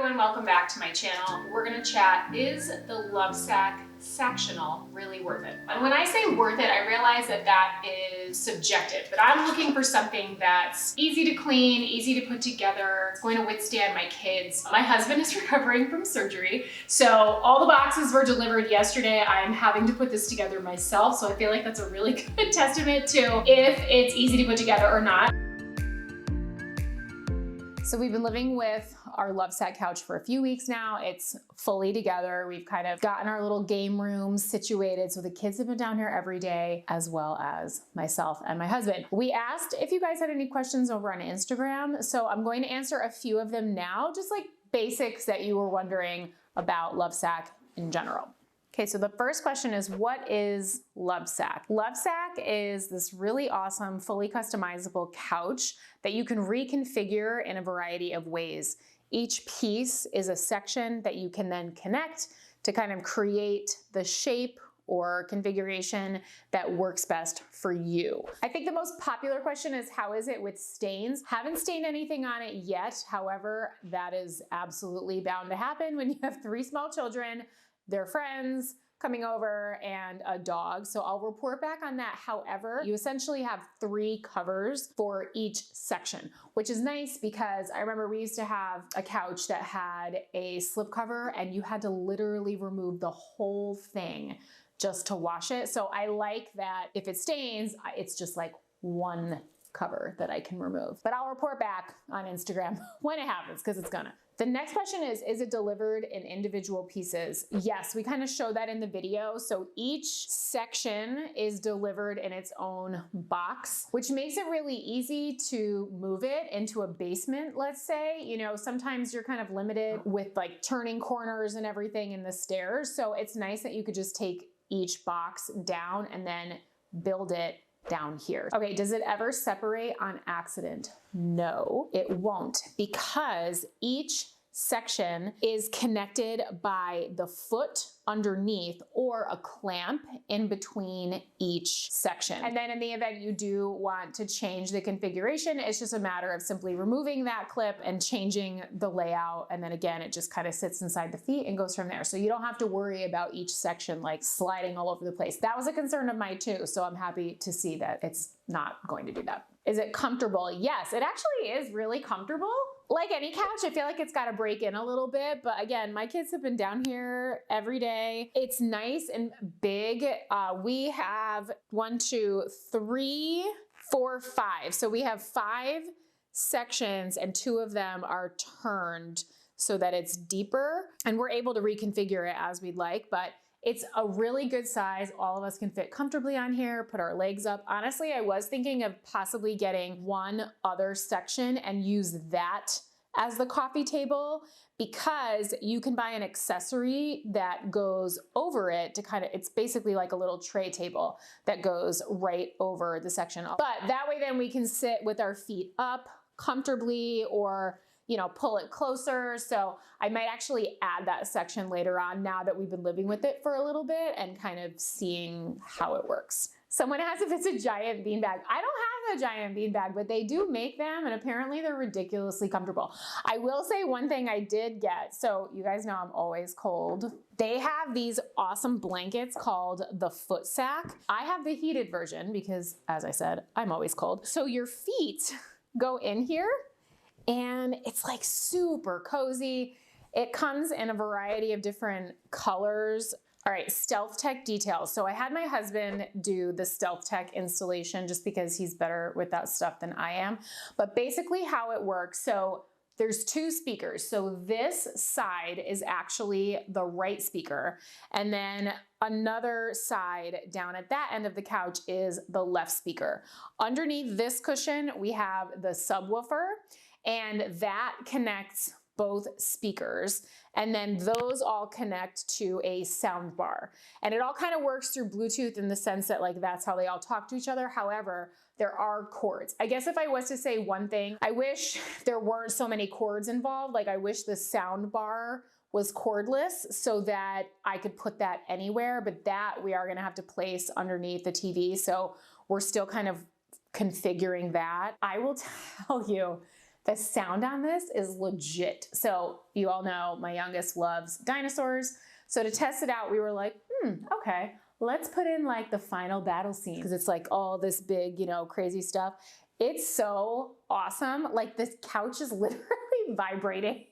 everyone, welcome back to my channel. We're gonna chat, is the Lovesac SACTIONAL really worth it? And when I say worth it, I realize that that is subjective, but I'm looking for something that's easy to clean, easy to put together, it's going to withstand my kids. My husband is recovering from surgery, so all the boxes were delivered yesterday. I'm having to put this together myself, so I feel like that's a really good testament to if it's easy to put together or not. So we've been living with our Lovesac couch for a few weeks now. It's fully together. We've kind of gotten our little game rooms situated. So the kids have been down here every day, as well as myself and my husband. We asked if you guys had any questions over on Instagram. So I'm going to answer a few of them now, just like basics that you were wondering about Lovesac in general. Okay, so the first question is, what is Lovesac? Lovesac is this really awesome, fully customizable couch that you can reconfigure in a variety of ways. Each piece is a section that you can then connect to kind of create the shape or configuration that works best for you. I think the most popular question is, how is it with stains? Haven't stained anything on it yet. However, that is absolutely bound to happen when you have 3 small children, their friends coming over, and a dog. So I'll report back on that. However, you essentially have 3 covers for each section, which is nice because I remember we used to have a couch that had a slip cover and you had to literally remove the whole thing just to wash it. So I like that if it stains, it's just like one cover that I can remove. But I'll report back on Instagram when it happens, because it's gonna. The next question is it delivered in individual pieces? Yes, we kind of show that in the video. So each section is delivered in its own box, which makes it really easy to move it into a basement, let's say. You know, sometimes you're kind of limited with like turning corners and everything in the stairs. So it's nice that you could just take each box down and then build it down here. Okay, does it ever separate on accident? No, it won't, because each section is connected by the foot underneath or a clamp in between each section. And then in the event you do want to change the configuration, it's just a matter of simply removing that clip and changing the layout. And then again, it just kind of sits inside the feet and goes from there. So you don't have to worry about each section like sliding all over the place. That was a concern of mine too. So I'm happy to see that it's not going to do that. Is it comfortable? Yes, it actually is really comfortable. Like any couch, I feel like it's got to break in a little bit, but again, my kids have been down here every day. It's nice and big. We have 1, 2, 3, 4, 5. So we have 5 sections and 2 of them are turned so that it's deeper, and we're able to reconfigure it as we'd like, but it's a really good size. All of us can fit comfortably on here, put our legs up. Honestly, I was thinking of possibly getting one other section and use that as the coffee table, because you can buy an accessory that goes over it to kind of, it's basically like a little tray table that goes right over the section. But that way then we can sit with our feet up comfortably, or you know, pull it closer. So I might actually add that section later on, now that we've been living with it for a little bit and kind of seeing how it works. Someone asked if it's a giant beanbag. I don't have a giant beanbag, but they do make them, and apparently they're ridiculously comfortable. I will say one thing I did get, so you guys know I'm always cold. They have these awesome blankets called the foot sack. I have the heated version because, as I said, I'm always cold. So your feet go in here, and it's like super cozy. It comes in a variety of different colors. All right, Stealth Tech details. So I had my husband do the Stealth Tech installation just because he's better with that stuff than I am. But basically how it works, so there's 2 speakers. So this side is actually the right speaker, and then another side down at that end of the couch is the left speaker. Underneath this cushion, we have the subwoofer, and that connects both speakers, and then those all connect to a sound bar. And it all kind of works through Bluetooth in the sense that like that's how they all talk to each other. However, there are cords. I guess if I was to say one thing, I wish there weren't so many cords involved. Like I wish the sound bar was cordless so that I could put that anywhere, but that we are gonna have to place underneath the TV. So we're still kind of configuring that. I will tell you, The sound on this is legit. So you all know my youngest loves dinosaurs. So to test it out, we were like, okay, let's put in like the final battle scene because it's like all this big, you know, crazy stuff. It's so awesome. Like this couch is literally vibrating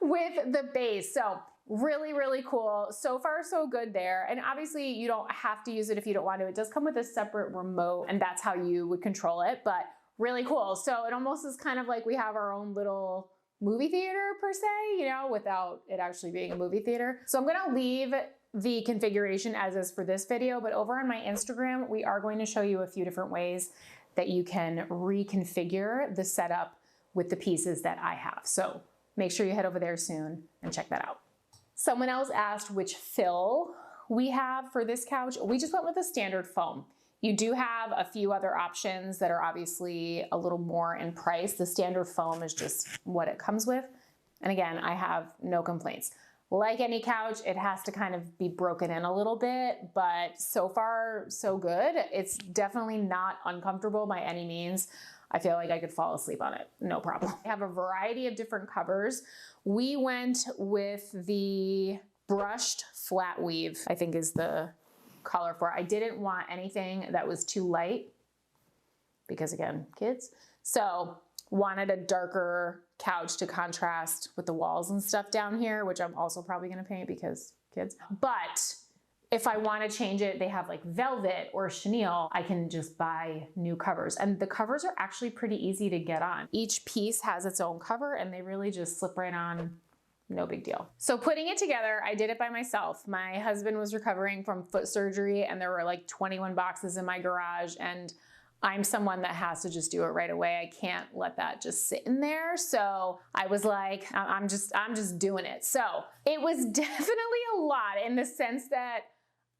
with the bass. So really, really cool. So far, so good there. And obviously you don't have to use it if you don't want to. It does come with a separate remote and that's how you would control it, but really cool. So it almost is kind of like we have our own little movie theater per se, you know, without it actually being a movie theater. So I'm gonna leave the configuration as is for this video, but over on my Instagram, we are going to show you a few different ways that you can reconfigure the setup with the pieces that I have. So make sure you head over there soon and check that out. Someone else asked which fill we have for this couch. We just went with a standard foam. You do have a few other options that are obviously a little more in price. The standard foam is just what it comes with. And again, I have no complaints. Like any couch, it has to kind of be broken in a little bit, but so far, so good. It's definitely not uncomfortable by any means. I feel like I could fall asleep on it, no problem. I have a variety of different covers. We went with the brushed flat weave, I think is the color for it. I didn't want anything that was too light because again, kids. So wanted a darker couch to contrast with the walls and stuff down here, which I'm also probably gonna paint because kids. But if I wanna change it, they have like velvet or chenille, I can just buy new covers. And the covers are actually pretty easy to get on. Each piece has its own cover and they really just slip right on, no big deal. So putting it together, I did it by myself. My husband was recovering from foot surgery and there were like 21 boxes in my garage and I'm someone that has to just do it right away. I can't let that just sit in there. So I was like, I'm just doing it. So it was definitely a lot in the sense that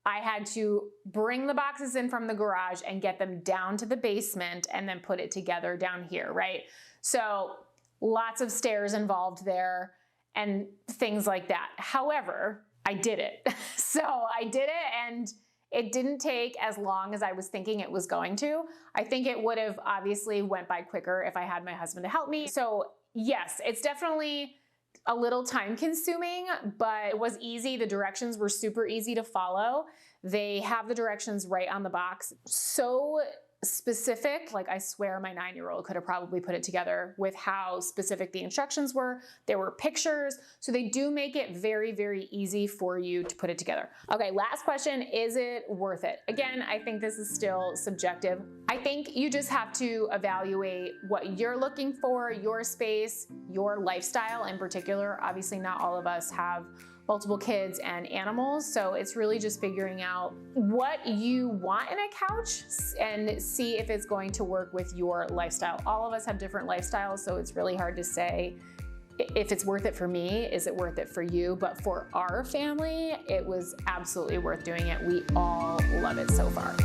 I had to bring the boxes in from the garage and get them down to the basement and then put it together down here, right? So lots of stairs involved there and things like that. However, I did it. So I did it and it didn't take as long as I was thinking it was going to. I think it would have obviously went by quicker if I had my husband to help me. So yes, it's definitely a little time consuming, but it was easy. The directions were super easy to follow. They have the directions right on the box. So specific, like I swear my 9-year-old could have probably put it together with how specific the instructions were. There were pictures, so they do make it very, very easy for you to put it together. Okay, last question, is it worth it? Again, I think this is still subjective. I think you just have to evaluate what you're looking for, your space, your lifestyle in particular. Obviously, not all of us have multiple kids and animals. So it's really just figuring out what you want in a couch and see if it's going to work with your lifestyle. All of us have different lifestyles, so it's really hard to say if it's worth it for me, is it worth it for you? But for our family, it was absolutely worth doing it. We all love it so far.